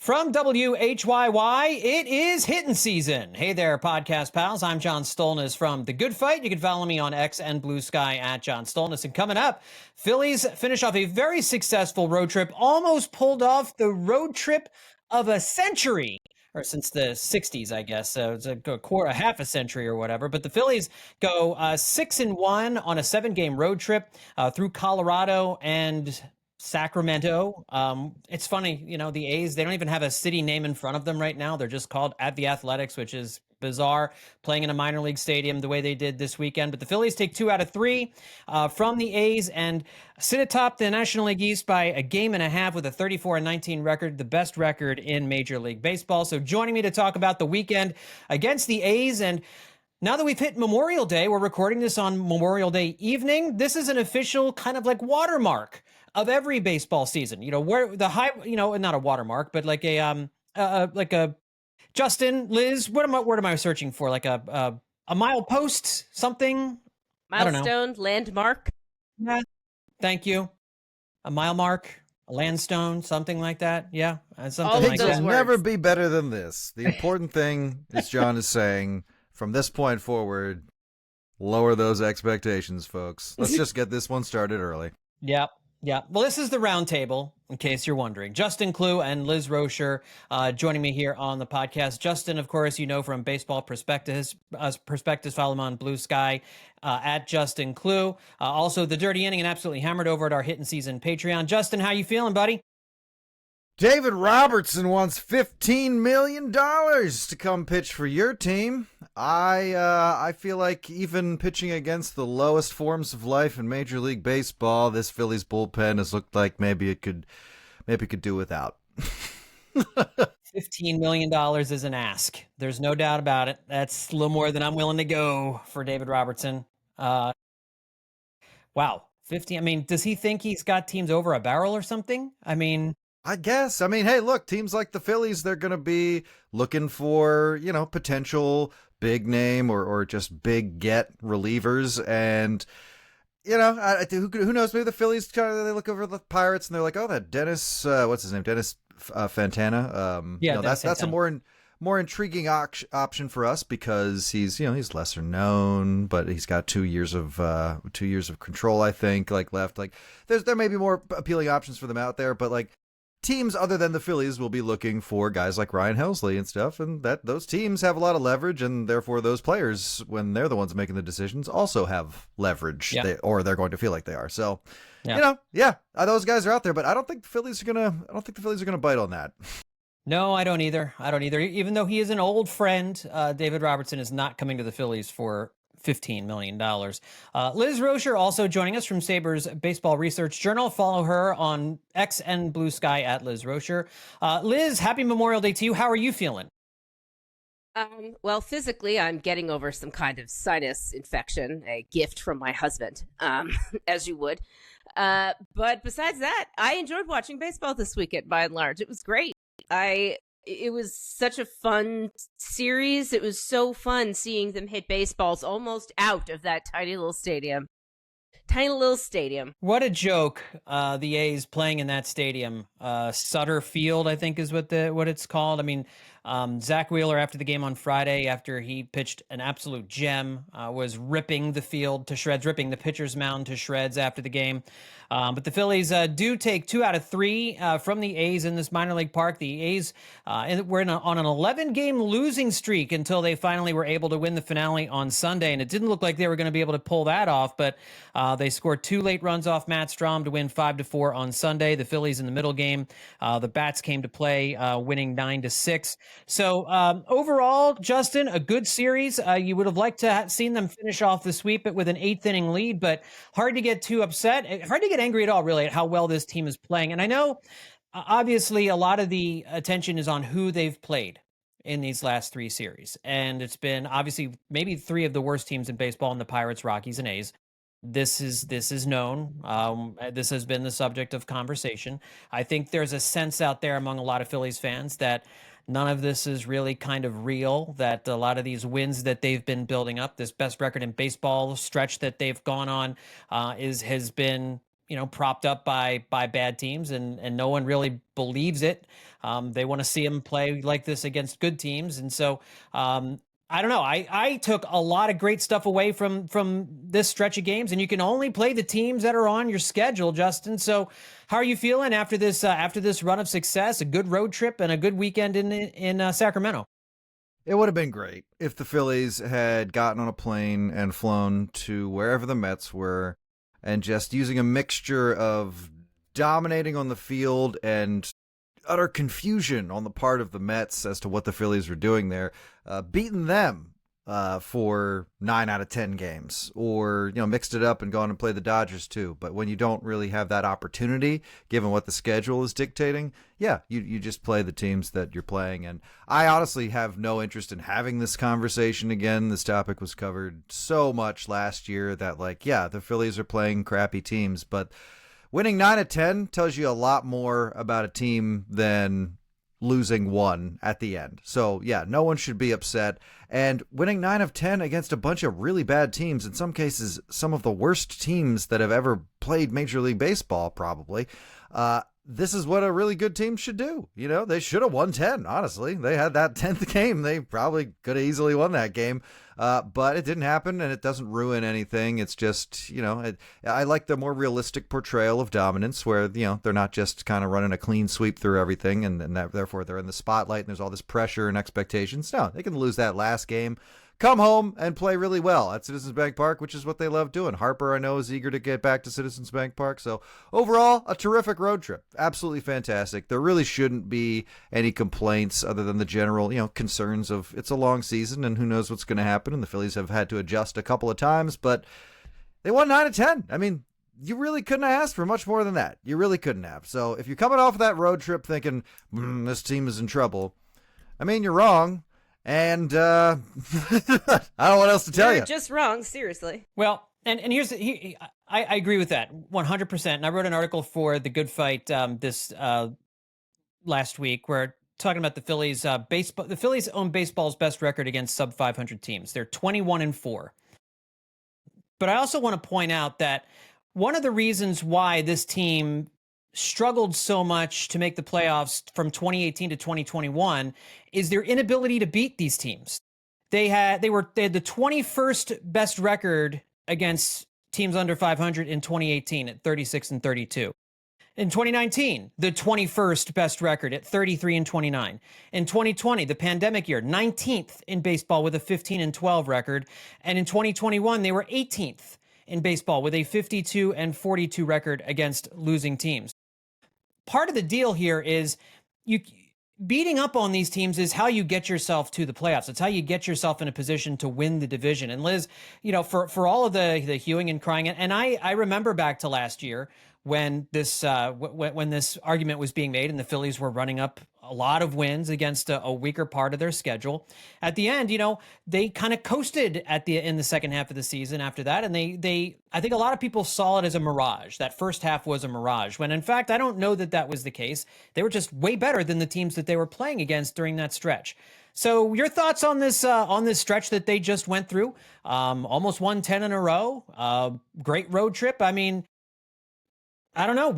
From WHYY, it is Hittin season. Hey there, podcast pals. I'm John Stolnis from The Good Phight. You can follow me on X and Blue Sky at John Stolnis. And coming up, Phillies finish off a very successful road trip, almost pulled off the road trip of a century, or since the 60s, I guess. So it's a half a century or whatever. But the Phillies go 6-1 on a 7-game road trip through Colorado and Sacramento. It's funny, the A's, they don't even have a city name in front of them right now. They're just called at the Athletics, which is bizarre, playing in a minor league stadium the way they did this weekend. But the Phillies take 2 out of 3 from the A's and sit atop the National League East by a game and a half with a 34-19 record, the best record in Major League Baseball. So joining me to talk about the weekend against the A's, and now that we've hit Memorial Day, we're recording this on Memorial Day evening. This is an official kind of like watermark of every baseball season, where the high, not a watermark, but like a Justin, Liz, what am I searching for? Like a milepost, something? Milestone, landmark. Yeah. Thank you. A mile mark, a landstone, something like that. Yeah. Something like that. It will never be better than this. The important thing, as John is saying, from this point forward, lower those expectations, folks. Let's just get this one started early. Yep. Yeah. Well, this is the round table, in case you're wondering. Justin Klugh and Liz Roscher joining me here on the podcast. Justin, of course, from Baseball Prospectus. Follow him on Blue Sky at Justin Klugh. Also, The Dirty Inning and Absolutely Hammered over at our Hittin Season Patreon. Justin, how you feeling, buddy? David Robertson wants $15 million to come pitch for your team. I feel like even pitching against the lowest forms of life in Major League Baseball, this Phillies bullpen has looked like maybe it could do without. $15 million is an ask. There's no doubt about it. That's a little more than I'm willing to go for David Robertson. Wow. 15. I mean, does he think he's got teams over a barrel or something? I guess. Hey, look, teams like the Phillies, they're going to be looking for, potential big name or just big get relievers. And, who knows? Maybe the Phillies, they look over the Pirates and they're like, oh, that Dennis, what's his name? Dennis Fantana. That's a more intriguing option for us because he's lesser known, but he's got 2 years of control, I think, left. There may be more appealing options for them out there, but teams other than the Phillies will be looking for guys like Ryan Helsley and stuff, and that those teams have a lot of leverage, and therefore those players, when they're the ones making the decisions, also have leverage, or they're going to feel like they are. So, those guys are out there, but I don't think the Phillies are gonna bite on that. No, I don't either. Even though he is an old friend, David Robertson is not coming to the Phillies for $15 million. Liz Roscher also joining us from SABR's Baseball Research Journal. Follow her on X and Blue Sky at Liz Roscher. Liz, happy Memorial Day to you. How are you feeling? Well, physically, I'm getting over some kind of sinus infection, a gift from my husband, as you would. But besides that, I enjoyed watching baseball this weekend, by and large. It was great. It was such a fun series. It was so fun seeing them hit baseballs almost out of that tiny little stadium. What a joke. The A's playing in that stadium. Sutter Field, I think is what it's called. Zach Wheeler, after the game on Friday, after he pitched an absolute gem, was ripping the field to shreds, ripping the pitcher's mound to shreds after the game. But the Phillies do take 2 out of 3 from the A's in this minor league park. The A's were on an 11-game losing streak until they finally were able to win the finale on Sunday, and it didn't look like they were going to be able to pull that off, but they scored 2 late runs off Matt Strahm to win 5-4 on Sunday. The Phillies in the middle game, the bats came to play, winning 9-6. So overall, Justin, a good series. You would have liked to have seen them finish off the sweep with an 8th-inning lead, but hard to get too upset, hard to get angry at all, really, at how well this team is playing. And I know, obviously, a lot of the attention is on who they've played in these last 3 series. And it's been, obviously, maybe 3 of the worst teams in baseball in the Pirates, Rockies, and A's. This is known. This has been the subject of conversation. I think there's a sense out there among a lot of Phillies fans that none of this is really kind of real, that a lot of these wins that they've been building up, this best record in baseball stretch that they've gone on, has been propped up by bad teams, and no one really believes it. They want to see them play like this against good teams. And so I don't know. I took a lot of great stuff away from this stretch of games, and you can only play the teams that are on your schedule, Justin. So how are you feeling after this run of success, a good road trip and a good weekend in Sacramento? It would have been great if the Phillies had gotten on a plane and flown to wherever the Mets were, and just using a mixture of dominating on the field and utter confusion on the part of the Mets as to what the Phillies were doing there, beating them for 9 out of 10 games, or mixed it up and gone and played the Dodgers too. But when you don't really have that opportunity, given what the schedule is dictating, you just play the teams that you're playing. And I honestly have no interest in having this conversation again. This topic was covered so much last year that the Phillies are playing crappy teams, but winning 9 of 10 tells you a lot more about a team than losing 1 at the end. So no one should be upset. And winning 9 of 10 against a bunch of really bad teams, in some cases some of the worst teams that have ever played Major League Baseball probably, this is what a really good team should do. They should have won 10, honestly. They had that 10th game. They probably could have easily won that game. But it didn't happen, and it doesn't ruin anything. It's just, I like the more realistic portrayal of dominance where, they're not just kind of running a clean sweep through everything, and therefore they're in the spotlight and there's all this pressure and expectations. No, they can lose that last game, come home and play really well at Citizens Bank Park, which is what they love doing. Harper, I know, is eager to get back to Citizens Bank Park. So overall, a terrific road trip. Absolutely fantastic. There really shouldn't be any complaints other than the general, concerns of it's a long season and who knows what's going to happen. And the Phillies have had to adjust a couple of times, but they won 9 of 10. I mean, you really couldn't have asked for much more than that. You really couldn't have. So if you're coming off of that road trip thinking, this team is in trouble, I mean, you're wrong. And I don't know what else to tell you. You're just wrong, seriously. Well, and here's I agree with that 100%. And I wrote an article for the Good Phight this last week where talking about the Phillies baseball. The Phillies own baseball's best record against sub 500 teams. They're 21-4. But I also want to point out that one of the reasons why this team struggled so much to make the playoffs from 2018 to 2021 is their inability to beat these teams. They had the 21st best record against teams under 500 in 2018 at 36-32. In 2019, the 21st best record at 33-29. In 2020, the pandemic year, 19th in baseball with a 15-12 record. And in 2021, they were 18th in baseball with a 52-42 record against losing teams. Part of the deal here is beating up on these teams is how you get yourself to the playoffs. It's how you get yourself in a position to win the division. And Liz, for all of the hewing and crying, and I remember back to last year when this when this argument was being made and the Phillies were running up a lot of wins against a weaker part of their schedule. At the end, they kind of coasted in the second half of the season after that. And I think a lot of people saw it as a mirage. That first half was a mirage, when in fact, I don't know that was the case. They were just way better than the teams that they were playing against during that stretch. So your thoughts on this stretch that they just went through? Almost won 10 in a row. Great road trip. I mean, I don't know.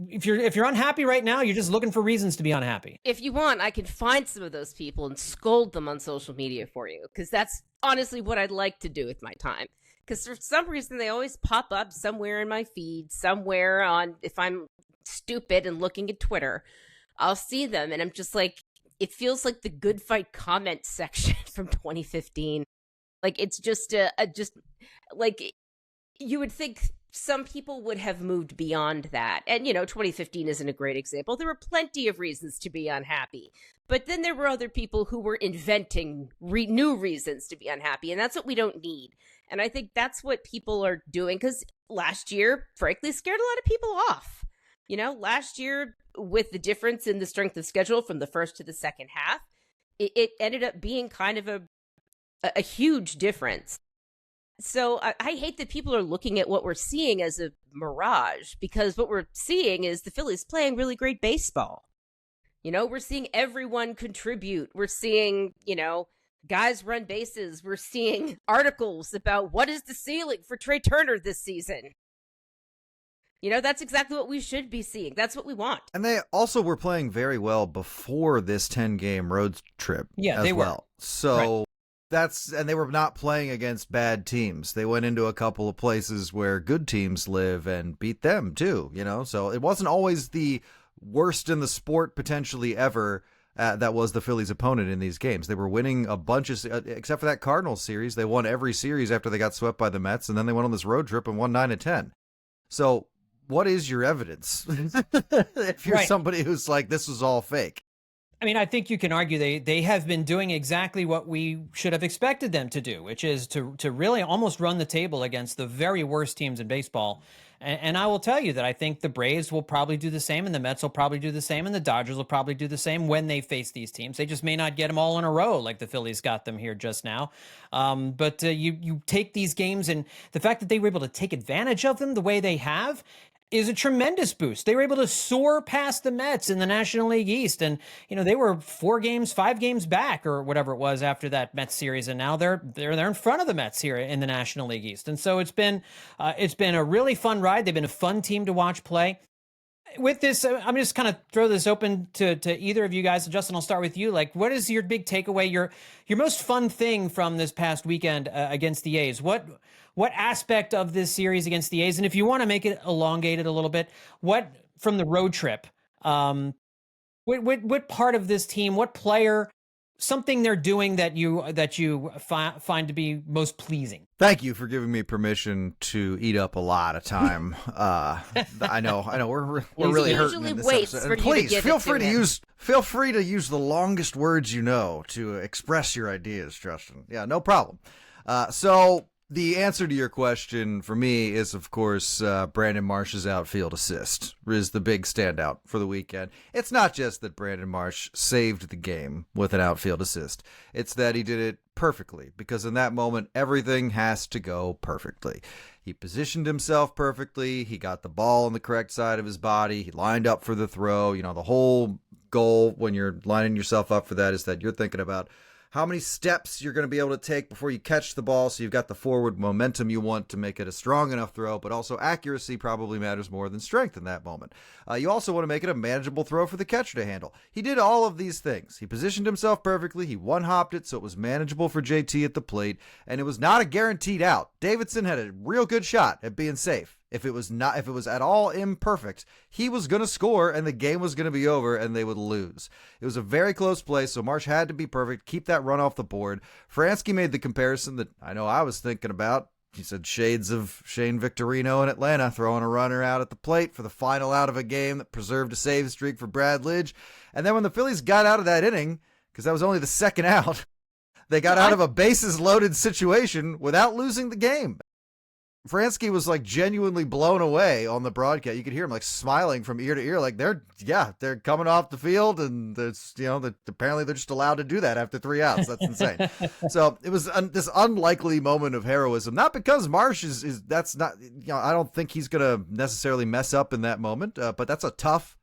If you're unhappy right now, you're just looking for reasons to be unhappy. If you want, I can find some of those people and scold them on social media for you, because that's honestly what I'd like to do with my time. Because for some reason, they always pop up somewhere in my feed, somewhere on, if I'm stupid and looking at Twitter, I'll see them. And I'm just like, it feels like the Good Phight comment section from 2015. Like, it's just like, you would think some people would have moved beyond that. And, 2015 isn't a great example. There were plenty of reasons to be unhappy. But then there were other people who were inventing new reasons to be unhappy. And that's what we don't need. And I think that's what people are doing. Because last year, frankly, scared a lot of people off. Last year, with the difference in the strength of schedule from the first to the second half, it ended up being kind of a huge difference. So I hate that people are looking at what we're seeing as a mirage, because what we're seeing is the Phillies playing really great baseball. We're seeing everyone contribute. We're seeing, guys run bases. We're seeing articles about what is the ceiling for Trey Turner this season. That's exactly what we should be seeing. That's what we want. And they also were playing very well before this 10-game road trip as they well. were. So and they were not playing against bad teams. They went into a couple of places where good teams live and beat them too, So it wasn't always the worst in the sport potentially ever that was the Phillies' opponent in these games. They were winning a bunch of, except for that Cardinals series. They won every series after they got swept by the Mets, and then they went on this road trip and won 9 of 10. So what is your evidence if you're somebody who's like, this was all fake? I mean, I think you can argue they have been doing exactly what we should have expected them to do, which is to really almost run the table against the very worst teams in baseball. And I will tell you that I think the Braves will probably do the same, and the Mets will probably do the same, and the Dodgers will probably do the same when they face these teams. They just may not get them all in a row like the Phillies got them here just now. But you take these games, and the fact that they were able to take advantage of them the way they have is a tremendous boost. They were able to soar past the Mets in the National League East. And, they were 5 games back or whatever it was after that Mets series. And now they're in front of the Mets here in the National League East. And so it's been a really fun ride. They've been a fun team to watch play. With this, I'm just kind of throw this open to either of you guys. Justin, I'll start with you. Like, what is your big takeaway, your most fun thing from this past weekend against the A's? What aspect of this series against the A's, and if you want to make it elongated a little bit, what from the road trip, what part of this team, what player, something they're doing that you find to be most pleasing? Thank you for giving me permission to eat up a lot of time. I know we're really hurting in this episode. And please feel free to use the longest words to express your ideas, Justin. Yeah, no problem. So the answer to your question for me is, of course, Brandon Marsh's outfield assist is the big standout for the weekend. It's not just that Brandon Marsh saved the game with an outfield assist. It's that he did it perfectly, because in that moment, everything has to go perfectly. He positioned himself perfectly. He got the ball on the correct side of his body. He lined up for the throw. The whole goal when you're lining yourself up for that is that you're thinking about how many steps you're going to be able to take before you catch the ball, so you've got the forward momentum you want to make it a strong enough throw, but also accuracy probably matters more than strength in that moment. You also want to make it a manageable throw for the catcher to handle. He did all of these things. He positioned himself perfectly. He one-hopped it so it was manageable for JT at the plate, and it was not a guaranteed out. Davidson had a real good shot at being safe. If it was at all imperfect, he was going to score and the game was going to be over and they would lose. It was a very close play, so Marsh had to be perfect, keep that run off the board. Fransky made the comparison that I know I was thinking about. He said shades of Shane Victorino in Atlanta, throwing a runner out at the plate for the final out of a game that preserved a save streak for Brad Lidge. And then when the Phillies got out of that inning, because that was only the second out, they got out of a bases loaded situation without losing the game. Fransky was like genuinely blown away on the broadcast. You could hear him like smiling from ear to ear, like they're coming off the field, and it's apparently they're just allowed to do that after 3 outs. That's insane. So it was this unlikely moment of heroism, not because Marsh is that's not I don't think he's gonna necessarily mess up in that moment, but that's a tough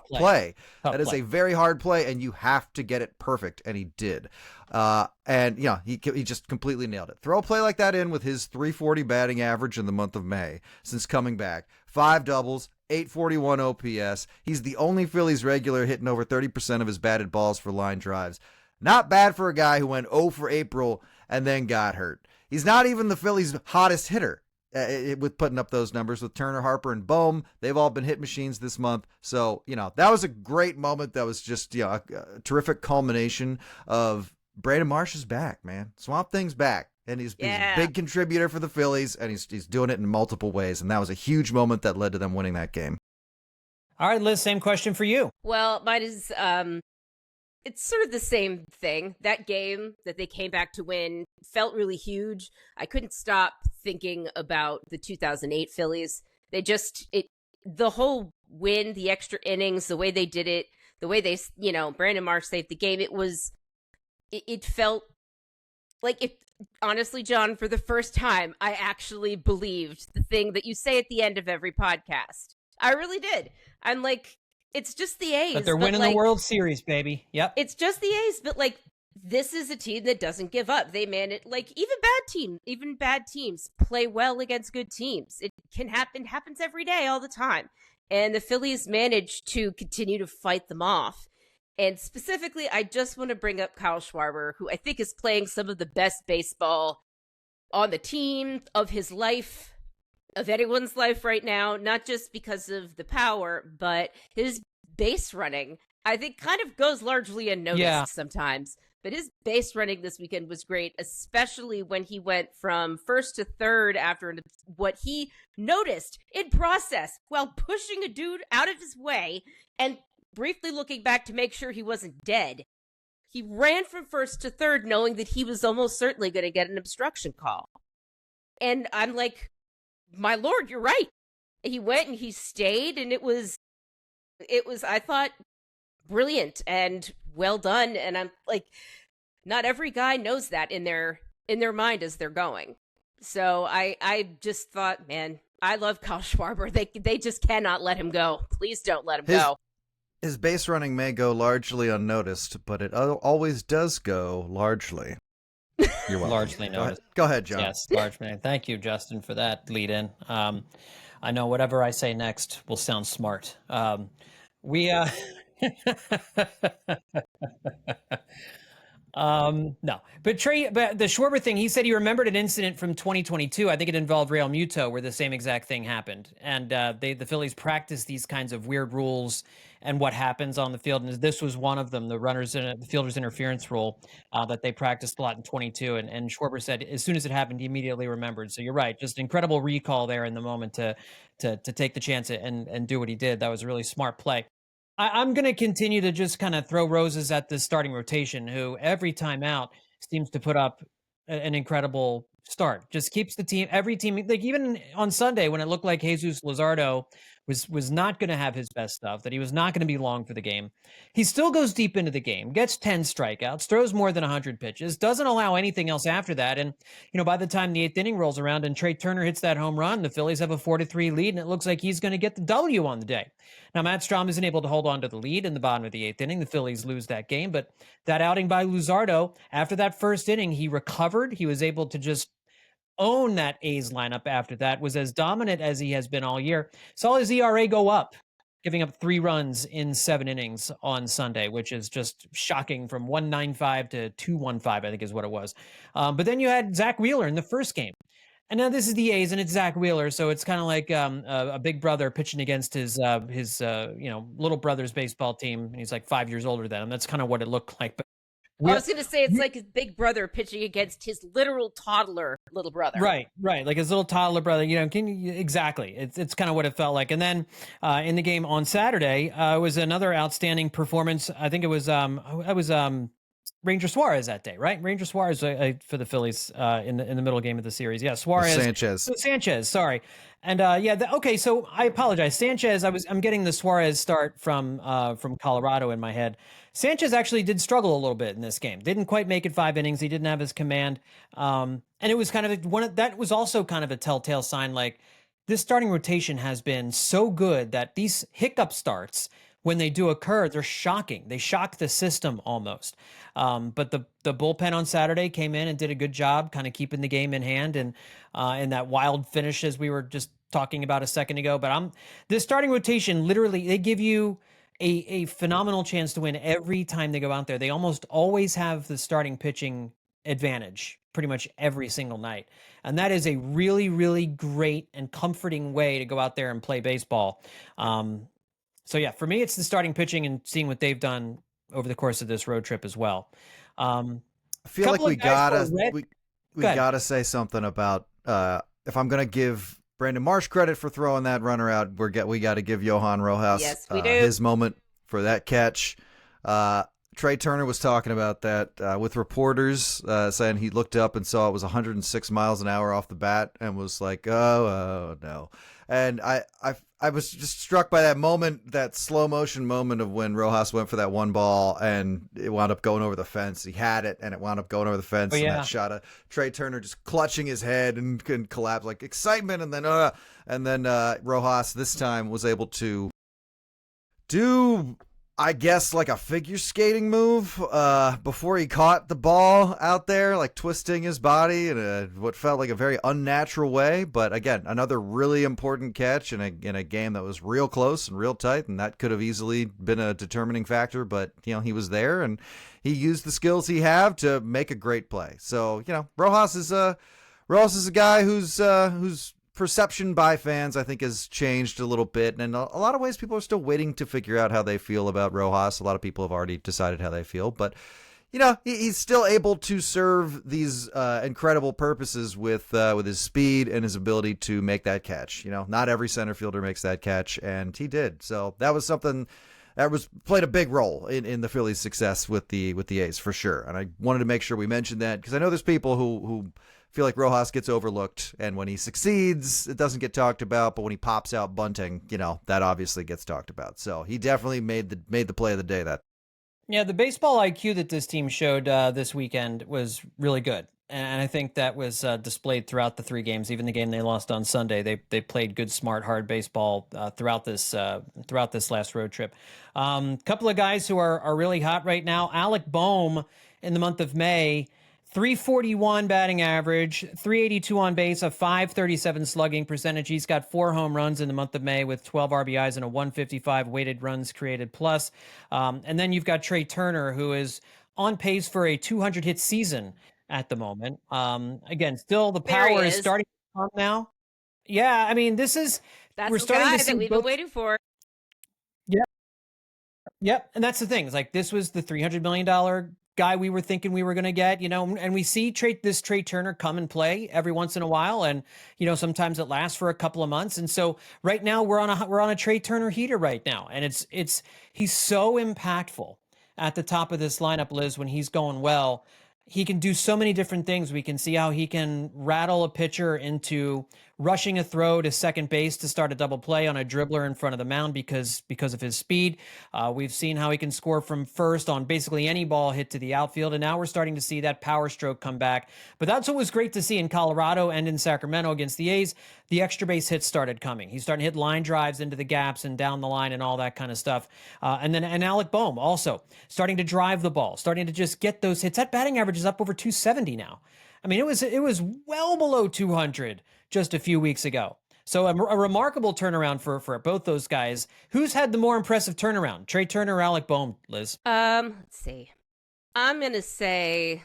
play. That is a very hard play, and you have to get it perfect, and he did. He just completely nailed it. Throw a play like that in with his .340 batting average in the month of May since coming back. 5 doubles, .841 OPS. He's the only Phillies regular hitting over 30% of his batted balls for line drives. Not bad for a guy who went 0 for April and then got hurt. He's not even the Phillies' hottest hitter. With putting up those numbers with Turner, Harper, and Bohm. They've all been hit machines this month. So, that was a great moment. That was just, a terrific culmination of Brandon Marsh is back, man. Swamp Thing's back. And he's a big contributor for the Phillies, and he's doing it in multiple ways. And that was a huge moment that led to them winning that game. All right, Liz, same question for you. Well, mine is, it's sort of the same thing. That game that they came back to win felt really huge. I couldn't stop thinking about the 2008 Phillies. The whole win, the extra innings, the way they did it, the way they, Brandon Marsh saved the game. It felt like honestly, John, for the first time, I actually believed the thing that you say at the end of every podcast. I really did. I'm like, it's just the A's. But they're winning the World Series, baby. Yep. It's just the A's, but this is a team that doesn't give up. They manage, like, even bad teams play well against good teams. It can happen, happens every day, all the time. And the Phillies managed to continue to fight them off. And specifically, I just want to bring up Kyle Schwarber, who I think is playing some of the best baseball on the team, of his life, of anyone's life right now, not just because of the power, but his base running, I think, kind of goes largely unnoticed sometimes. But his base running this weekend was great, especially when he went from first to third after what he noticed in process while pushing a dude out of his way and briefly looking back to make sure he wasn't dead. He ran from first to third knowing that he was almost certainly going to get an obstruction call. And I'm like, my Lord, you're right. He went and he stayed, and it was, I thought, brilliant and well done. And I'm like, not every guy knows that in their mind as they're going. So I just thought, man, I love Kyle Schwarber. They just cannot let him go. Please don't let him go. His base running may go largely unnoticed, but it always does go largely. You're welcome. Largely noticed. Go ahead, John. Yes, largely. Thank you, Justin, for that lead in. I know whatever I say next will sound smart. No, but the Schwarber thing, he said he remembered an incident from 2022. I think it involved Real Muto, where the same exact thing happened. And the Phillies practice these kinds of weird rules and what happens on the field. And this was one of them, the fielder's interference rule that they practiced a lot in 22. And Schwarber said as soon as it happened, he immediately remembered. So you're right, just incredible recall there in the moment to take the chance and do what he did. That was a really smart play. I'm going to continue to just kind of throw roses at the starting rotation, who every time out seems to put up an incredible start. Just keeps the team, every team, like even on Sunday when it looked like Jesus Luzardo was not going to have his best stuff, that he was not going to be long for the game. He still goes deep into the game, gets 10 strikeouts, throws more than 100 pitches, doesn't allow anything else after that. And, by the time the 8th inning rolls around and Trey Turner hits that home run, the Phillies have a 4-3 lead, and it looks like he's going to get the W on the day. Now, Matt Strahm isn't able to hold on to the lead in the bottom of the 8th inning. The Phillies lose that game, but that outing by Luzardo, after that first inning, he recovered. He was able to just own that A's lineup after that, was as dominant as he has been all year. Saw his ERA go up, giving up 3 runs in 7 innings on Sunday, which is just shocking, from 1.95 to 2.15, I think is what it was. But then you had Zach Wheeler in the first game. And now this is the A's, and it's Zach Wheeler, so it's kind of like a big brother pitching against his little brother's baseball team, and he's like 5 years older than him. That's kind of what it looked like. But I was going to say it's like his big brother pitching against his literal toddler little brother. Right. Like his little toddler brother. Exactly. It's kind of what it felt like. And then in the game on Saturday, was another outstanding performance. I think it was Ranger Suarez that day, right? Ranger Suarez for the Phillies in the middle game of the series. Yeah, Suarez. Sanchez, sorry. And okay, so I apologize. Sanchez, I'm getting the Suarez start from Colorado in my head. Sanchez actually did struggle a little bit in this game. Didn't quite make it 5 innings. He didn't have his command. And it was kind of that was also kind of a telltale sign, like this starting rotation has been so good that these hiccup starts, when they do occur, they're shocking. They shock the system almost. But the bullpen on Saturday came in and did a good job kind of keeping the game in hand, and in that wild finish, as we were just talking about a second ago. But this starting rotation, literally, they give you a phenomenal chance to win every time they go out there. They almost always have the starting pitching advantage pretty much every single night. And that is a really, really great and comforting way to go out there and play baseball. So yeah, for me, it's the starting pitching and seeing what they've done over the course of this road trip as well. I feel like we gotta say something about if I'm gonna give Brandon Marsh credit for throwing that runner out, we got to give Johan Rojas his moment for that catch. Trey Turner was talking about that with reporters, saying he looked up and saw it was 106 miles an hour off the bat and was like, oh no. And I was just struck by that moment, that slow motion moment of when Rojas went for that one ball and it wound up going over the fence. He had it and it wound up going over the fence. And that shot of Trey Turner just clutching his head and collapse, like excitement. And then Rojas this time was able to do, I guess like a figure skating move before he caught the ball out there, like twisting his body in what felt like a very unnatural way. But again, another really important catch in a game that was real close and real tight, and that could have easily been a determining factor. But he was there and he used the skills he have to make a great play. So Rojas is a guy whose perception by fans, I think, has changed a little bit. And in a lot of ways, people are still waiting to figure out how they feel about Rojas. A lot of people have already decided how they feel. But, he's still able to serve these incredible purposes with his speed and his ability to make that catch. Not every center fielder makes that catch, and he did. So that was something that played a big role in the Phillies' success with the A's, for sure. And I wanted to make sure we mentioned that because I know there's people who feel like Rojas gets overlooked, and when he succeeds, it doesn't get talked about. But when he pops out bunting, that obviously gets talked about. So he definitely made the play of the day. Yeah, the baseball IQ that this team showed this weekend was really good, and I think that was displayed throughout the 3 games. Even the game they lost on Sunday, they played good, smart, hard baseball throughout this last road trip. Couple of guys who are really hot right now: Alec Boehm in the month of May. 341 batting average, 382 on base, a 537 slugging percentage. He's got 4 home runs in the month of May with 12 RBIs and a 155 weighted runs created plus. And then you've got Trey Turner, who is on pace for a 200 hit season at the moment. Again, still the power is starting to come now. Yeah, I mean, that's we're starting to see that we've been waiting for. Yep, and that's the thing. It's like this was the $300 million guy we were thinking we were going to get, and we see this Trey Turner come and play every once in a while, and sometimes it lasts for a couple of months. And so right now we're on a Trey Turner heater right now, and he's so impactful at the top of this lineup, Liz, when he's going well. He can do so many different things. We can see how he can rattle a pitcher into rushing a throw to second base to start a double play on a dribbler in front of the mound because of his speed. We've seen how he can score from first on basically any ball hit to the outfield, and now we're starting to see that power stroke come back. But that's what was great to see in Colorado and in Sacramento against the A's. The extra base hits started coming. He's starting to hit line drives into the gaps and down the line and all that kind of stuff. And Alec Boehm also starting to drive the ball, starting to just get those hits. That batting average is up over 270 now. I mean, it was well below 200 just a few weeks ago. So a remarkable turnaround for both those guys. Who's had the more impressive turnaround, Trey Turner or Alec Boehm, Liz? Let's see. I'm going to say,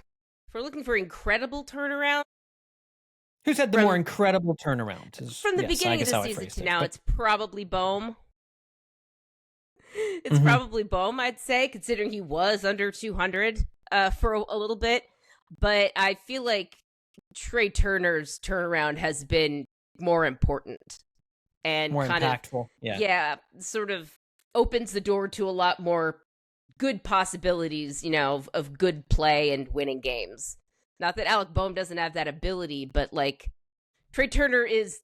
if we're looking for incredible turnaround, who's had the more incredible turnaround? From the beginning of the season to now, it's probably Boehm. It's probably Boehm, I'd say, considering he was under 200 for a little bit. But I feel like Trey Turner's turnaround has been more important and more kind impactful. Yeah, sort of opens the door to a lot more good possibilities, of good play and winning games. Not that Alec Boehm doesn't have that ability, but like Trey Turner is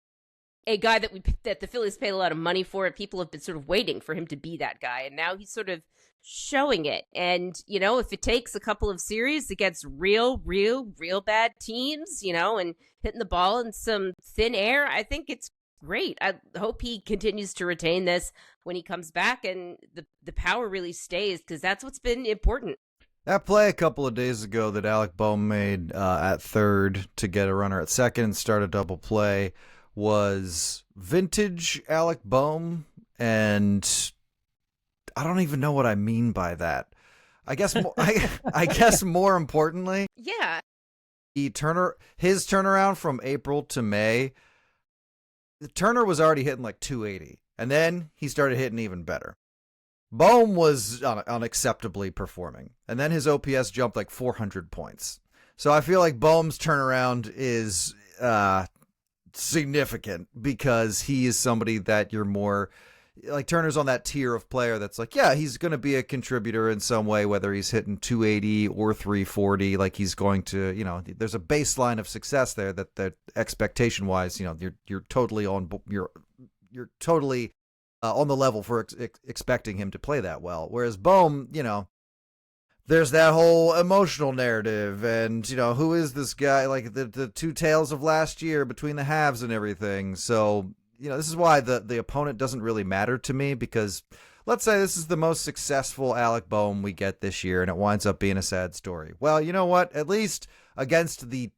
a guy that the Phillies paid a lot of money for, and people have been sort of waiting for him to be that guy, and now he's sort of showing it. And if it takes a couple of series against real bad teams, and hitting the ball in some thin air, I think it's great. I hope he continues to retain this when he comes back, and the power really stays, because that's what's been important. That play a couple of days ago that Alec Boehm made at third to get a runner at second and start a double play was vintage Alec Boehm, and I don't even know what I mean by that. I guess I guess more importantly, yeah, his turnaround from April to May, Turner was already hitting like 280, and then he started hitting even better. Boehm was unacceptably performing, and then his OPS jumped like 400 points. So I feel like Boehm's turnaround is significant because he is somebody that you're more like. Turner's on that tier of player that's like, yeah, he's going to be a contributor in some way, whether he's hitting 280 or 340. Like he's going to, there's a baseline of success there that expectation wise, you're totally on the level for expecting him to play that well. Whereas Boehm, there's that whole emotional narrative and, who is this guy? Like the two tales of last year between the halves and everything. So, this is why the opponent doesn't really matter to me, because let's say this is the most successful Alec Boehm we get this year, and it winds up being a sad story. Well, you know what? At least against the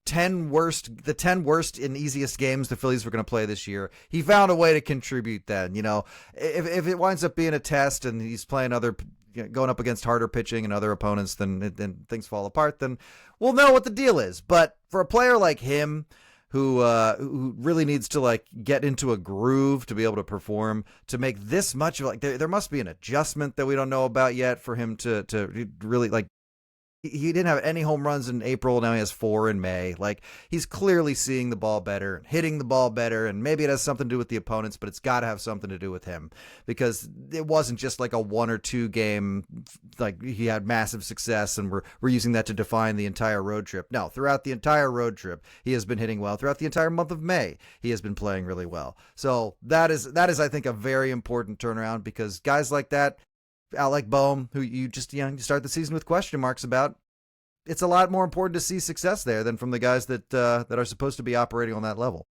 10 worst and easiest games the Phillies were going to play this year, he found a way to contribute then. If it winds up being a test and he's playing going up against harder pitching and other opponents, then things fall apart, then we'll know what the deal is. But for a player like him, who really needs to get into a groove to be able to perform, to make this much of there must be an adjustment that we don't know about yet for him to really he didn't have any home runs in April. Now he has 4 in May. He's clearly seeing the ball better and hitting the ball better. And maybe it has something to do with the opponents, but it's got to have something to do with him, because it wasn't just a 1 or 2 game, he had massive success and we're using that to define the entire road trip. No, throughout the entire road trip, he has been hitting well. Throughout the entire month of May, he has been playing really well. So that is, I think, a very important turnaround, because guys like that, Alec Boehm, who you start the season with question marks about, it's a lot more important to see success there than from the guys that are supposed to be operating on that level.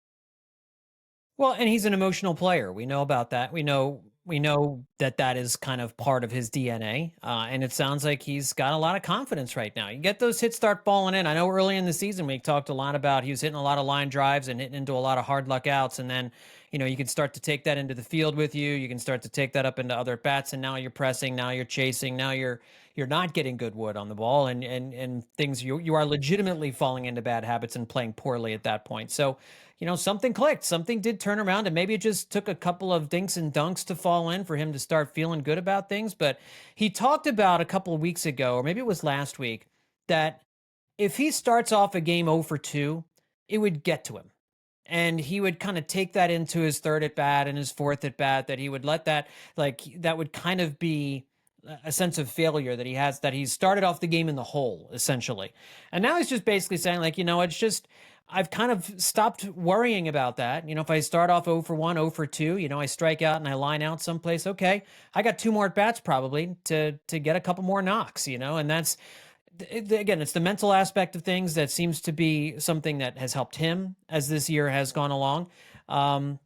Well, and he's an emotional player. We know about that. We know that is kind of part of his DNA. And it sounds like he's got a lot of confidence right now. You get those hits start falling in. I know early in the season we talked a lot about he was hitting a lot of line drives and hitting into a lot of hard luck outs. And then, you can start to take that into the field with you. You can start to take that up into other bats. And now you're pressing, now you're chasing, now you're not getting good wood on the ball, and things, you are legitimately falling into bad habits and playing poorly at that point. So, something clicked, something did turn around, and maybe it just took a couple of dinks and dunks to fall in for him to start feeling good about things. But he talked about a couple of weeks ago, or maybe it was last week, that if he starts off a game 0 for 2, it would get to him. And he would kind of take that into his 3rd at bat and his 4th at bat, that he would let that, that would kind of be a sense of failure that he has, that he's started off the game in the hole, essentially. And now he's just basically saying, it's just, I've kind of stopped worrying about that. If I start off 0 for 1, 0 for 2, I strike out and I line out someplace, okay, I got 2 more at bats probably to get a couple more knocks, and that's, again, it's the mental aspect of things that seems to be something that has helped him as this year has gone along. And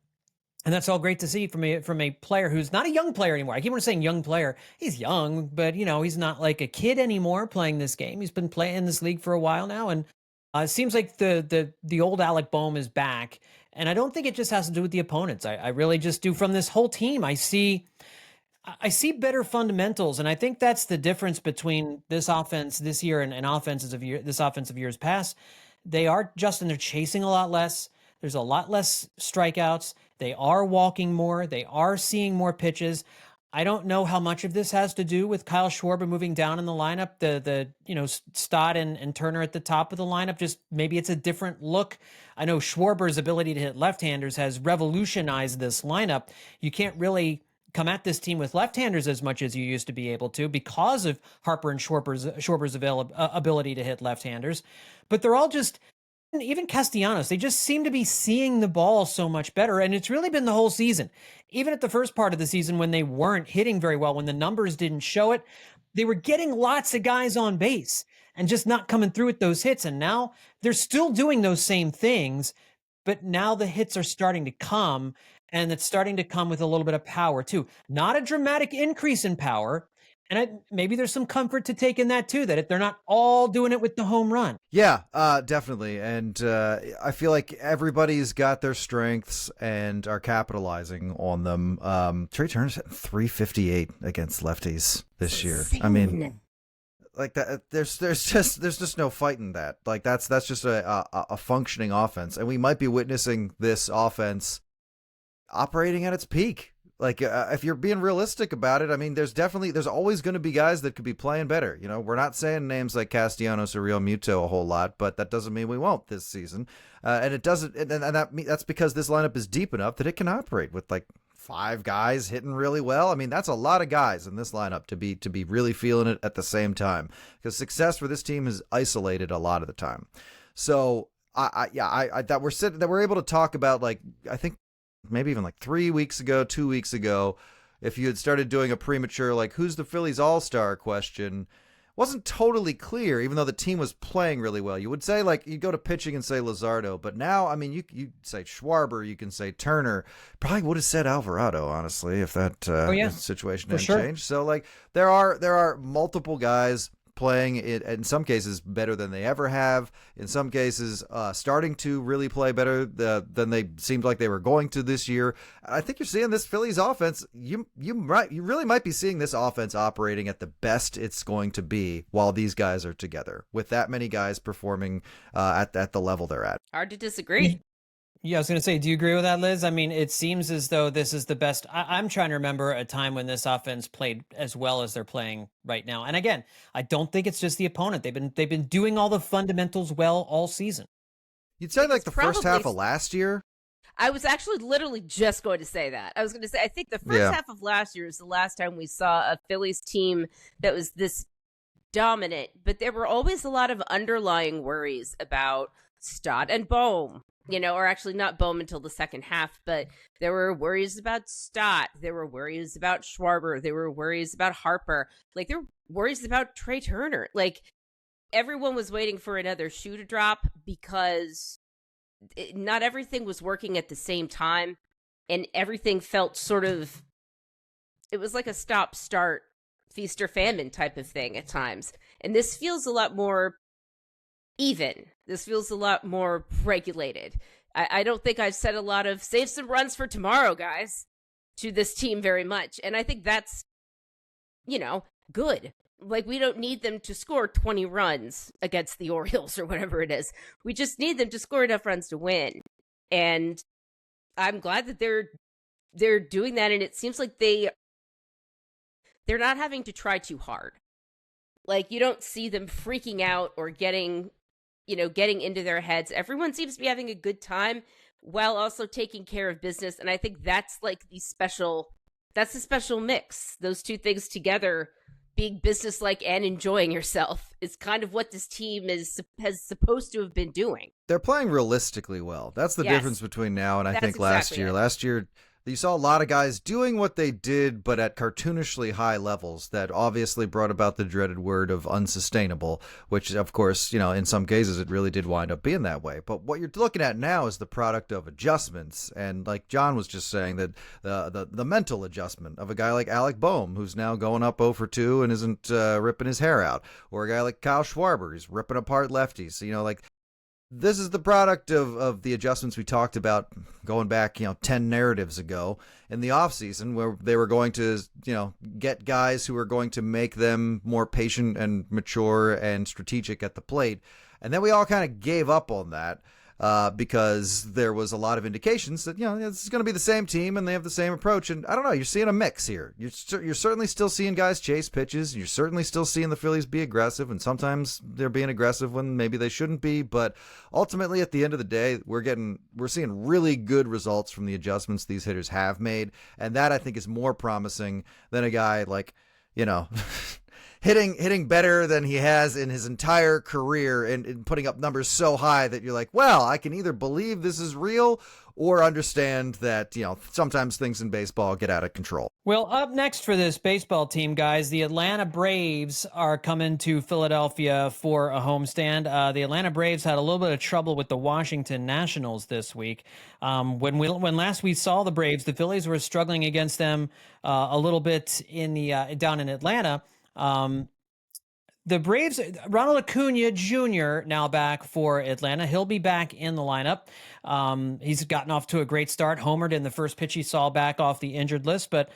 that's all great to see from a player who's not a young player anymore. I keep on saying young player. He's young, but he's not like a kid anymore playing this game. He's been playing in this league for a while now, and it seems like the old Alec Boehm is back. And I don't think it just has to do with the opponents. I really just do. From this whole team, I see better fundamentals, and I think that's the difference between this offense this year and this offense of years past. They're chasing a lot less. There's a lot less strikeouts. They are walking more. They are seeing more pitches. I don't know how much of this has to do with Kyle Schwarber moving down in the lineup, the Stott and Turner at the top of the lineup. Just maybe it's a different look. I know Schwarber's ability to hit left-handers has revolutionized this lineup. You can't really come at this team with left-handers as much as you used to be able to because of Harper and Schwarber's ability to hit left-handers. But they're all just, even Castellanos, they just seem to be seeing the ball so much better. And it's really been the whole season. Even at the first part of the season when they weren't hitting very well, when the numbers didn't show it, they were getting lots of guys on base and just not coming through with those hits. And now they're still doing those same things, but now the hits are starting to come, and it's starting to come with a little bit of power too. Not a dramatic increase in power. And maybe there's some comfort to take in that too, that if they're not all doing it with the home run. Yeah, definitely. And I feel like everybody's got their strengths and are capitalizing on them. Trey Turner's at 358 against lefties this year. I mean, like that, there's just no fighting that. Like that's just a functioning offense, and we might be witnessing this offense operating at its peak. Like, if you're being realistic about it, I mean, there's always going to be guys that could be playing better. We're not saying names like Castellanos or Real Muto a whole lot, but that doesn't mean we won't this season. And it doesn't, and that's because this lineup is deep enough that it can operate with like 5 guys hitting really well. I mean, that's a lot of guys in this lineup to be really feeling it at the same time, because success for this team is isolated a lot of the time. So that we're able to talk about, like, I think maybe even like 2 weeks ago, if you had started doing a premature, like, who's the Phillies all-star question, wasn't totally clear, even though the team was playing really well. You would say, like, you go to pitching and say Luzardo, but now, I mean, you say Schwarber, you can say Turner. Probably would have said Alvarado, honestly, if that situation hadn't changed. So, like, there are multiple guys playing it in some cases better than they ever have, in some cases starting to really play better than they seemed like they were going to this year. I think you're seeing this Phillies offense, you really might be seeing this offense operating at the best it's going to be while these guys are together, with that many guys performing at the level they're at. Hard to disagree. Yeah, I was going to say, do you agree with that, Liz? I mean, it seems as though this is the best. I'm trying to remember a time when this offense played as well as they're playing right now. And again, I don't think it's just the opponent. They've been doing all the fundamentals well all season. You'd say like the first half of last year? I was actually literally just going to say that. I was going to say, I think the first half of last year is the last time we saw a Phillies team that was this dominant, but there were always a lot of underlying worries about Stott and Bohm. Or actually not Bohm until the second half, but there were worries about Stott. There were worries about Schwarber. There were worries about Harper. Like, there were worries about Trey Turner. Like, everyone was waiting for another shoe to drop because not everything was working at the same time, and everything felt it was like a stop-start, feast or famine type of thing at times. And this feels a lot more even. This feels a lot more regulated. I don't think I've said a lot of save some runs for tomorrow, guys, to this team very much. And I think that's, good. Like, we don't need them to score 20 runs against the Orioles or whatever it is. We just need them to score enough runs to win. And I'm glad that they're doing that. And it seems like they're not having to try too hard. Like, you don't see them freaking out or getting into their heads. Everyone seems to be having a good time while also taking care of business. And I think that's like the special mix. Those two things together, being businesslike and enjoying yourself, is kind of what this team has supposed to have been doing. They're playing realistically well. That's the difference between now and I think last year. Last year, you saw a lot of guys doing what they did, but at cartoonishly high levels that obviously brought about the dreaded word of unsustainable, which, of course, in some cases it really did wind up being that way. But what you're looking at now is the product of adjustments. And like John was just saying, that the mental adjustment of a guy like Alec Bohm, who's now going up 0 for 2 and isn't ripping his hair out, or a guy like Kyle Schwarber, he's ripping apart lefties. This is the product of the adjustments we talked about going back, 10 narratives ago in the offseason, where they were going to, get guys who were going to make them more patient and mature and strategic at the plate. And then we all kind of gave up on that because there was a lot of indications that, this is going to be the same team and they have the same approach. And I don't know, you're seeing a mix here. You're certainly still seeing guys chase pitches. You're certainly still seeing the Phillies be aggressive, and sometimes they're being aggressive when maybe they shouldn't be. But ultimately, at the end of the day, we're seeing really good results from the adjustments these hitters have made. And that, I think, is more promising than a guy like, hitting better than he has in his entire career and putting up numbers so high that you're like, well, I can either believe this is real or understand that, sometimes things in baseball get out of control. Well, up next for this baseball team, guys, the Atlanta Braves are coming to Philadelphia for a homestand. The Atlanta Braves had a little bit of trouble with the Washington Nationals this week. When last we saw the Braves, the Phillies were struggling against them a little bit down in Atlanta. The Braves, Ronald Acuna Jr. now back for Atlanta. He'll be back in the lineup. He's gotten off to a great start, homered in the first pitch he saw back off the injured list. But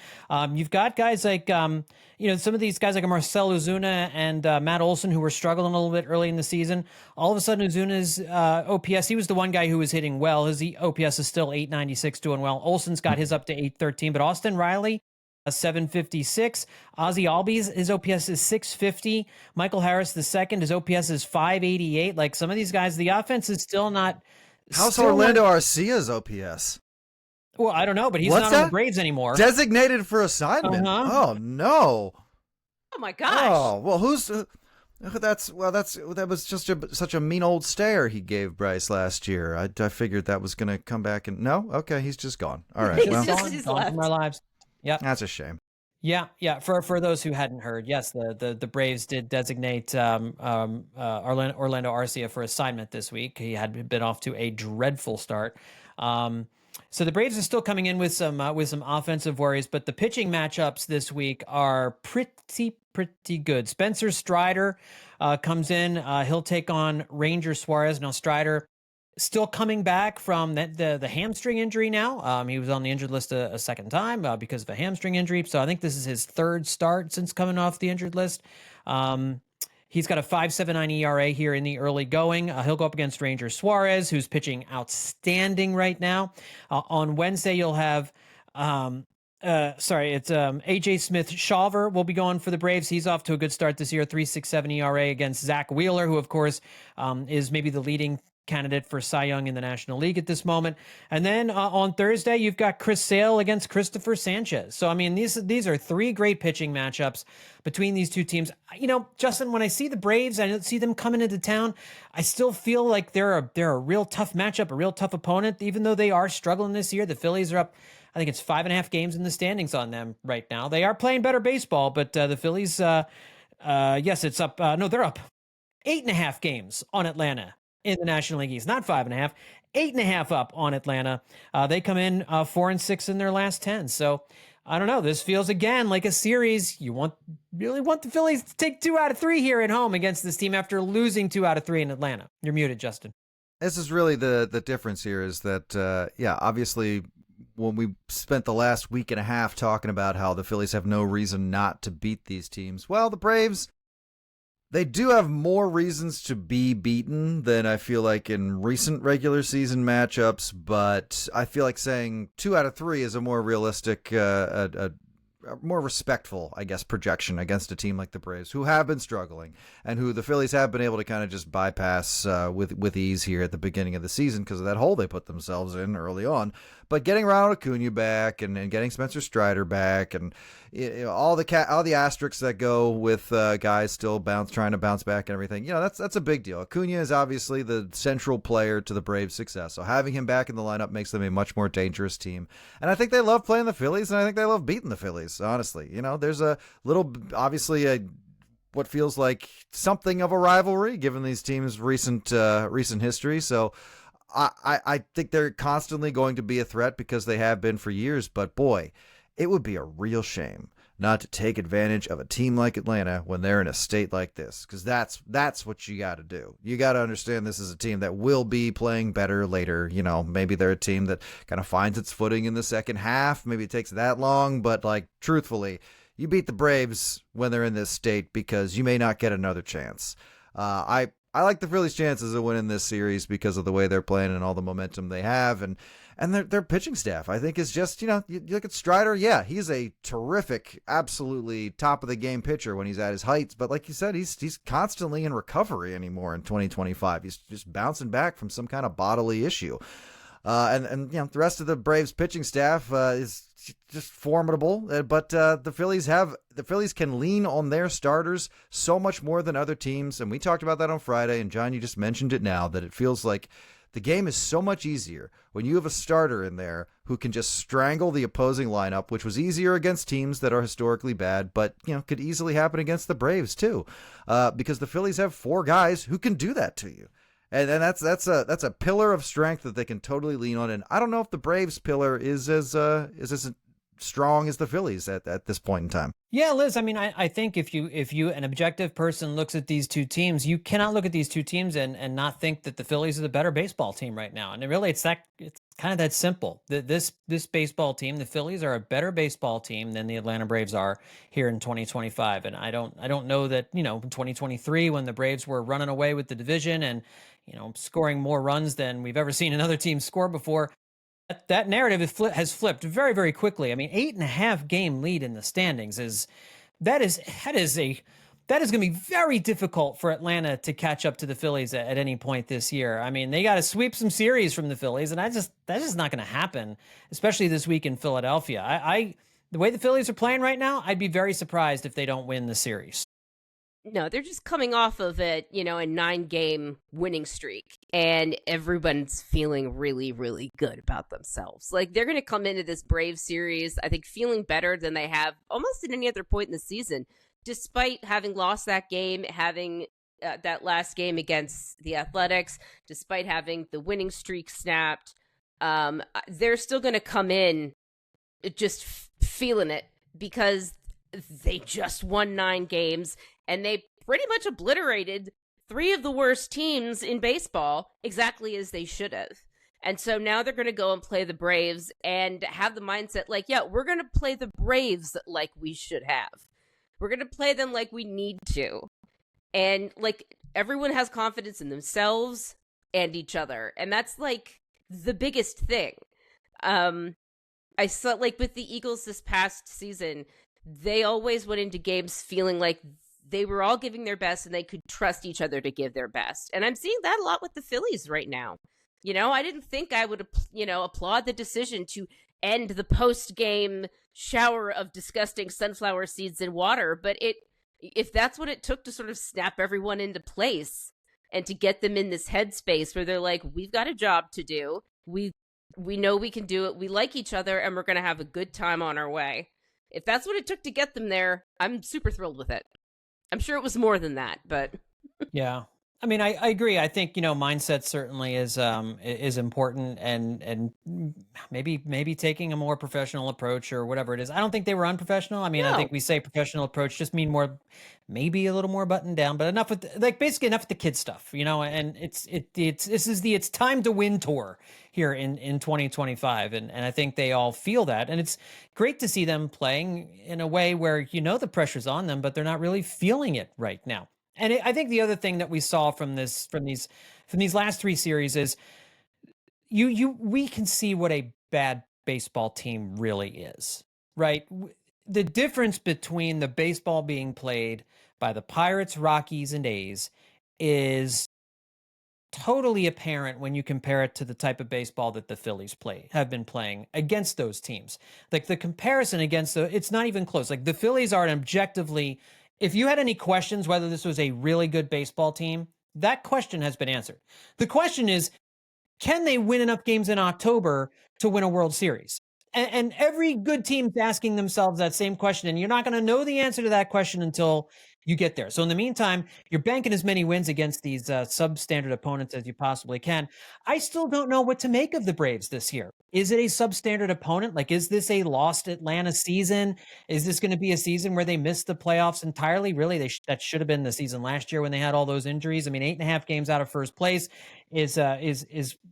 you've got guys like, some of these guys like Marcell Ozuna and Matt Olson, who were struggling a little bit early in the season. All of a sudden, Ozuna's OPS, he was the one guy who was hitting well. His OPS is still 896, doing well. Olson's got his up to 813, but Austin Riley, 756. Ozzy Albies, his OPS is 650. Michael Harris II, his OPS is 588. Like, some of these guys, the offense is still not. How's Orlando Arcia's OPS? Well, I don't know, but he's not on the Braves anymore. Designated for assignment. Uh-huh. Oh no! Oh my gosh! Oh well, who's? That was just such a mean old stare he gave Bryce last year. I figured that was going to come back and no. Okay, he's just gone. All right, He's gone from our lives. Yeah, that's a shame. Yeah. For those who hadn't heard, yes, the Braves did designate Orlando Arcia for assignment this week. He had been off to a dreadful start. So the Braves are still coming in with some offensive worries, but the pitching matchups this week are pretty good. Spencer Strider comes in. He'll take on Ranger Suarez. Now Strider still coming back from the hamstring injury now. He was on the injured list a second time because of a hamstring injury. So I think this is his third start since coming off the injured list. He's got a 5.79 ERA here in the early going. He'll go up against Ranger Suarez, who's pitching outstanding right now. On Wednesday, you'll have it's AJ Smith-Shawver will be going for the Braves. He's off to a good start this year, 3.67 ERA against Zach Wheeler, who of course is maybe the leading candidate for Cy Young in the National League at this moment. And then on Thursday, you've got Chris Sale against Christopher Sanchez. So, I mean, these are three great pitching matchups between these two teams. You know, Justin, when I see the Braves, I see them coming into town, I still feel like they're a real tough matchup, a real tough opponent, even though they are struggling this year. The Phillies are up, I think it's 5.5 games in the standings on them right now. They are playing better baseball, but the Phillies, yes, it's up. No, they're up 8.5 games on Atlanta in the National League East, not 5.5, 8.5 up on Atlanta. They come in 4-6 in their last 10. So I don't know. This feels again like a series. You really want the Phillies to take 2 out of 3 here at home against this team after losing 2 out of 3 in Atlanta. You're muted, Justin. This is really the difference here is that, obviously when we spent the last week and a half talking about how the Phillies have no reason not to beat these teams, well, the Braves, they do have more reasons to be beaten than I feel like in recent regular season matchups, but I feel like saying 2 out of 3 is a more realistic, more respectful, I guess, projection against a team like the Braves, who have been struggling and who the Phillies have been able to kind of just bypass with ease here at the beginning of the season because of that hole they put themselves in early on. But getting Ronald Acuna back and getting Spencer Strider back and all the asterisks that go with guys still trying to bounce back and everything, that's a big deal. Acuna is obviously the central player to the Braves' success, so having him back in the lineup makes them a much more dangerous team. And I think they love playing the Phillies, and I think they love beating the Phillies. Honestly, there's a little, obviously what feels like something of a rivalry given these teams' recent history. So I think they're constantly going to be a threat because they have been for years. But boy, it would be a real shame not to take advantage of a team like Atlanta when they're in a state like this, because that's what you got to do. You got to understand this is a team that will be playing better later. Maybe they're a team that kind of finds its footing in the second half. Maybe it takes that long, but truthfully, you beat the Braves when they're in this state because you may not get another chance. I like the Phillies' chances of winning this series because of the way they're playing and all the momentum they have, and their pitching staff, I think, is just, you look at Strider, yeah, he's a terrific, absolutely top of the game pitcher when he's at his heights, but like you said, he's constantly in recovery anymore in 2025. He's just bouncing back from some kind of bodily issue. And the rest of the Braves pitching staff is just formidable. But the Phillies can lean on their starters so much more than other teams. And we talked about that on Friday. And John, you just mentioned it now, that it feels like the game is so much easier when you have a starter in there who can just strangle the opposing lineup, which was easier against teams that are historically bad, but could easily happen against the Braves too, because the Phillies have 4 guys who can do that to you. And that's a pillar of strength that they can totally lean on. And I don't know if the Braves pillar is as strong as the Phillies at this point in time. Yeah, Liz, I mean, I think if you an objective person looks at these two teams, you cannot look at these two teams and not think that the Phillies are the better baseball team right now. And really, it's kind of that simple. This baseball team, the Phillies, are a better baseball team than the Atlanta Braves are here in 2025. And I don't know that, in 2023, when the Braves were running away with the division and scoring more runs than we've ever seen another team score before, that narrative has flipped very, very quickly. I mean, 8.5 game lead in the standings is going to be very difficult for Atlanta to catch up to the Phillies at any point this year. I mean, they got to sweep some series from the Phillies, and that's just not going to happen, especially this week in Philadelphia. The way the Phillies are playing right now, I'd be very surprised if they don't win the series. No, they're just coming off of a 9-game winning streak, and everyone's feeling really, really good about themselves. Like, they're going to come into this Braves series, I think, feeling better than they have almost at any other point in the season, despite having lost that game, having that last game against the Athletics, despite having the winning streak snapped. They're still going to come in just feeling it because they just won 9 games and they pretty much obliterated 3 of the worst teams in baseball exactly as they should have. And so now they're going to go and play the Braves and have the mindset like, yeah, we're going to play the Braves like we should have. We're going to play them like we need to. And like everyone has confidence in themselves and each other. And that's like the biggest thing. I saw like with the Eagles this past season, they always went into games feeling like they were all giving their best and they could trust each other to give their best. And I'm seeing that a lot with the Phillies right now. I didn't think I would, applaud the decision to end the post-game shower of disgusting sunflower seeds and water. But if that's what it took to sort of snap everyone into place and to get them in this headspace where they're like, we've got a job to do. We know we can do it. We like each other and we're going to have a good time on our way. If that's what it took to get them there, I'm super thrilled with it. I'm sure it was more than that, but yeah. I mean, I agree. I think, mindset certainly is important and maybe taking a more professional approach or whatever it is. I don't think they were unprofessional. I mean, No. I think we say professional approach just mean more, maybe a little more buttoned down, but enough with basically enough with the kid stuff, and it's time to win tour here in 2025. And I think they all feel that. And it's great to see them playing in a way where, the pressure's on them, but they're not really feeling it right now. And I think the other thing that we saw from these last 3 series is we can see what a bad baseball team really is, right? The difference between the baseball being played by the Pirates, Rockies, and A's is totally apparent when you compare it to the type of baseball that the Phillies have been playing against those teams. Like the comparison against it's not even close. Like the Phillies are an objectively, if you had any questions whether this was a really good baseball team, that question has been answered. The question is, can they win enough games in October to win a World Series? And every good team's asking themselves that same question, and you're not going to know the answer to that question until you get there. So in the meantime, you're banking as many wins against these substandard opponents as you possibly can. I still don't know what to make of the Braves this year. Is it a substandard opponent? Like, is this a lost Atlanta season? Is this going to be a season where they missed the playoffs entirely? Really, that should have been the season last year when they had all those injuries. I mean, 8.5 games out of first place is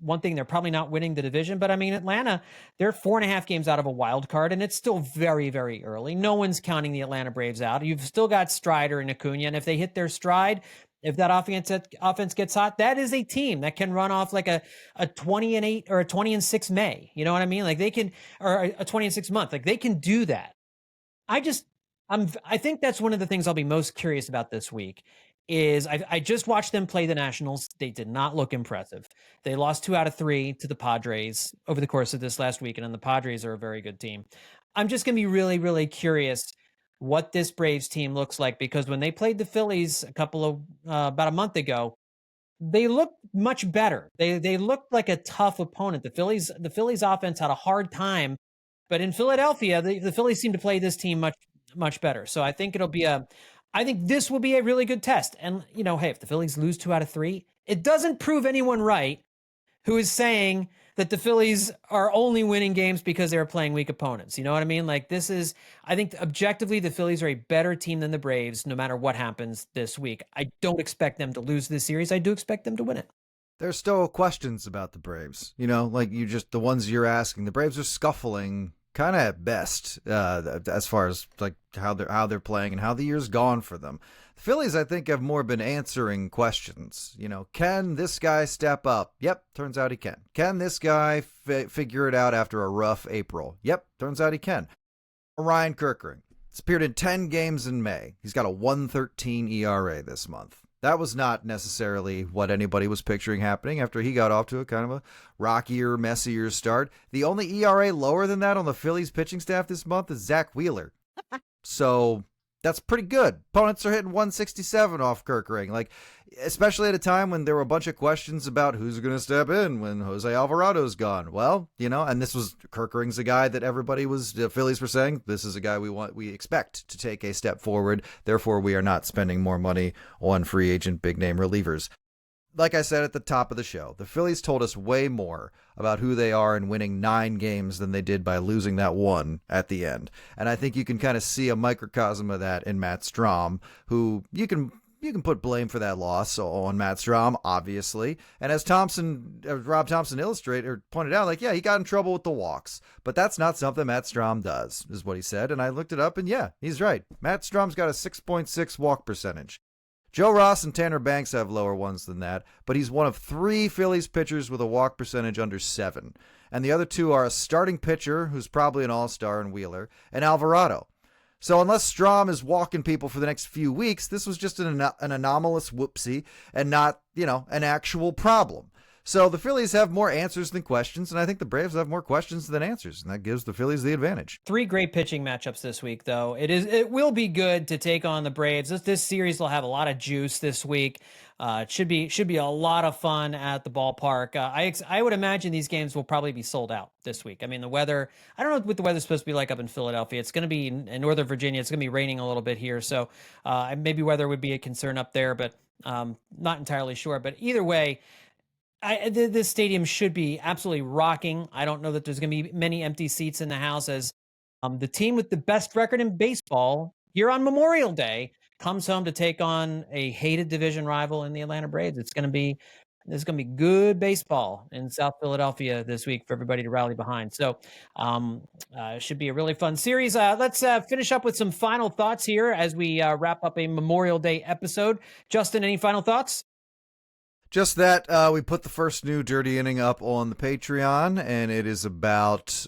one thing. They're probably not winning the division, but I mean, Atlanta, they're 4.5 games out of a wild card, and it's still very, very early. No one's counting the Atlanta Braves out. You've still got Strider and Acuna, and if they hit their stride, if that offense gets hot, that is a team that can run off like a 20-8 or a 20-6 May. You know what I mean? Like they can, or a 20-6 month. Like they can do that. I think that's one of the things I'll be most curious about this week. Is I just watched them play the Nationals. They did not look impressive. They lost 2 out of 3 to the Padres over the course of this last weekend, and the Padres are a very good team. I'm just going to be really, really curious what this Braves team looks like, because when they played the Phillies about a month ago, they looked much better. They looked like a tough opponent. The Phillies offense had a hard time, but in Philadelphia, the Phillies seem to play this team much better. So I think I think this will be a really good test. And, hey, if the Phillies lose 2 out of 3, it doesn't prove anyone right who is saying that the Phillies are only winning games because they're playing weak opponents. You know what I mean? Like I think objectively, the Phillies are a better team than the Braves, no matter what happens this week. I don't expect them to lose this series. I do expect them to win it. There's still questions about the Braves, like the ones you're asking. The Braves are scuffling kind of at best, as far as like how they're playing and how the year's gone for them. The Phillies, I think, have more been answering questions. Can this guy step up? Yep, turns out he can. Can this guy figure it out after a rough April? Yep, turns out he can. Ryan Kerkering has appeared in 10 games in May. He's got a 1.13 ERA this month. That was not necessarily what anybody was picturing happening after he got off to a kind of a rockier, messier start. The only ERA lower than that on the Phillies pitching staff this month is Zach Wheeler. So That's pretty good. Opponents are hitting 167 off Kerkering. Like, especially at a time when there were a bunch of questions about who's going to step in when Jose Alvarado's gone. Well, and this was Kerkering's a guy that the Phillies were saying, this is a guy we expect to take a step forward. Therefore, we are not spending more money on free agent big name relievers. Like I said at the top of the show, the Phillies told us way more about who they are in winning 9 games than they did by losing that one at the end. And I think you can kind of see a microcosm of that in Matt Strahm, who you can put blame for that loss on Matt Strahm, obviously. And as Rob Thompson pointed out, like, yeah, he got in trouble with the walks, but that's not something Matt Strahm does, is what he said. And I looked it up, and yeah, he's right. Matt Strahm's got a 6.6 walk percentage. Joe Ross and Tanner Banks have lower ones than that, but he's one of 3 Phillies pitchers with a walk percentage under 7. And the other 2 are a starting pitcher, who's probably an all-star in Wheeler, and Alvarado. So unless Strahm is walking people for the next few weeks, this was just an anomalous whoopsie and not, an actual problem. So the Phillies have more answers than questions, and I think the Braves have more questions than answers, and that gives the Phillies the advantage. 3 great pitching matchups this week, though. It will be good to take on the Braves. This series will have a lot of juice this week. It should be a lot of fun at the ballpark. I would imagine these games will probably be sold out this week. I mean, the weather, I don't know what the weather's supposed to be like up in Philadelphia. It's going to be in Northern Virginia. It's going to be raining a little bit here. So maybe weather would be a concern up there, but not entirely sure. But either way, this stadium should be absolutely rocking. I don't know that there's going to be many empty seats in the house, as the team with the best record in baseball here on Memorial Day comes home to take on a hated division rival in the Atlanta Braves. There's going to be good baseball in South Philadelphia this week for everybody to rally behind. So it should be a really fun series. Let's finish up with some final thoughts here as we wrap up a Memorial Day episode. Justin, any final thoughts? Just that we put the first new Dirty Inning up on the Patreon, and it is about,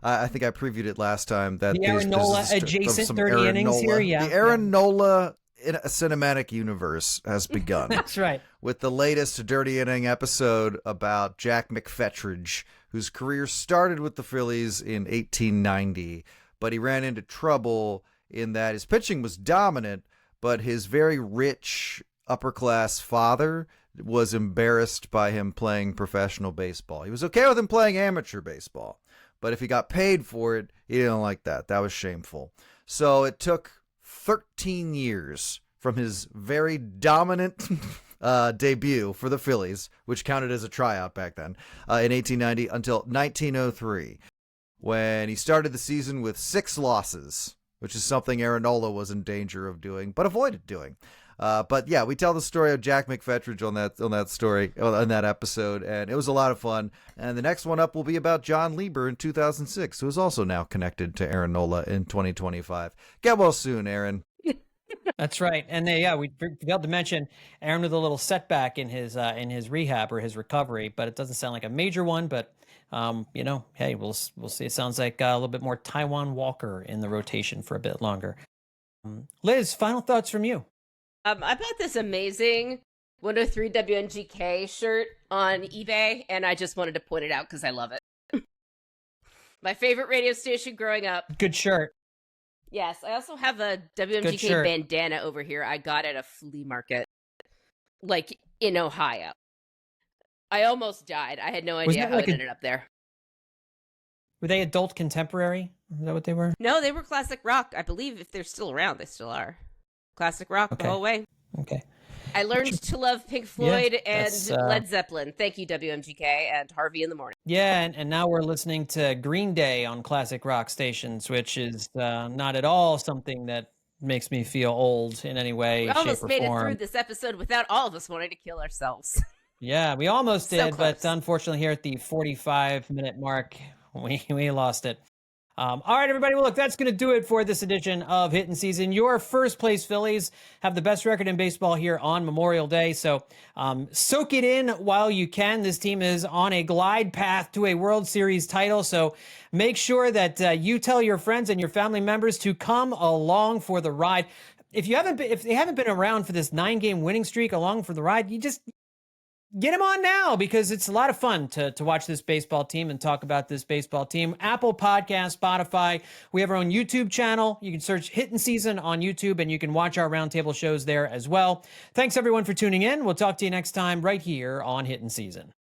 I think I previewed it last time, that the Aaron Nola adjacent Dirty Innings here, yeah. The Aaron Nola in a cinematic universe has begun. That's right. With the latest Dirty Inning episode about Jack McFetridge, whose career started with the Phillies in 1890, but he ran into trouble in that his pitching was dominant, but his very rich upper-class father was embarrassed by him playing professional baseball. He was okay with him playing amateur baseball, but if he got paid for it, he didn't like that. That was shameful. So it took 13 years from his very dominant debut for the Phillies, which counted as a tryout back then, in 1890 until 1903, when he started the season with 6 losses, which is something Aaron Nola was in danger of doing, but avoided doing. But yeah, we tell the story of Jack McFetridge on that episode, and it was a lot of fun. And the next one up will be about John Lieber in 2006, who is also now connected to Aaron Nola in 2025. Get well soon, Aaron. That's right. And we failed to mention Aaron with a little setback in his rehab or his recovery, but it doesn't sound like a major one. But hey, we'll see. It sounds like a little bit more Taiwan Walker in the rotation for a bit longer. Liz, final thoughts from you. I bought this amazing 103 WNGK shirt on eBay, and I just wanted to point it out because I love it. My favorite radio station growing up. Good shirt. Yes, I also have a WMGK bandana over here. I got at a flea market, like in Ohio. I almost died. I had no idea how it ended up there. Were they adult contemporary? Is that what they were? No, they were classic rock. I believe if they're still around, they still are. Classic rock the whole way. Okay. I learned to love Pink Floyd and Led Zeppelin. Thank you, WMGK and Harvey in the Morning. Yeah, and now we're listening to Green Day on classic rock stations, which is not at all something that makes me feel old in any way, shape, or form. We almost made it through this episode without all of us wanting to kill ourselves. Yeah, we almost did, but unfortunately here at the 45-minute mark, we lost it. All right, everybody. Well, look, that's going to do it for this edition of Hittin' Season. Your first place Phillies have the best record in baseball here on Memorial Day. So soak it in while you can. This team is on a glide path to a World Series title. So make sure that you tell your friends and your family members to come along for the ride. If they haven't been around for this 9-game winning streak along for the ride, you just get him on now because it's a lot of fun to watch this baseball team and talk about this baseball team. Apple Podcast, Spotify. We have our own YouTube channel. You can search Hittin Season on YouTube and you can watch our roundtable shows there as well. Thanks everyone for tuning in. We'll talk to you next time right here on Hittin Season.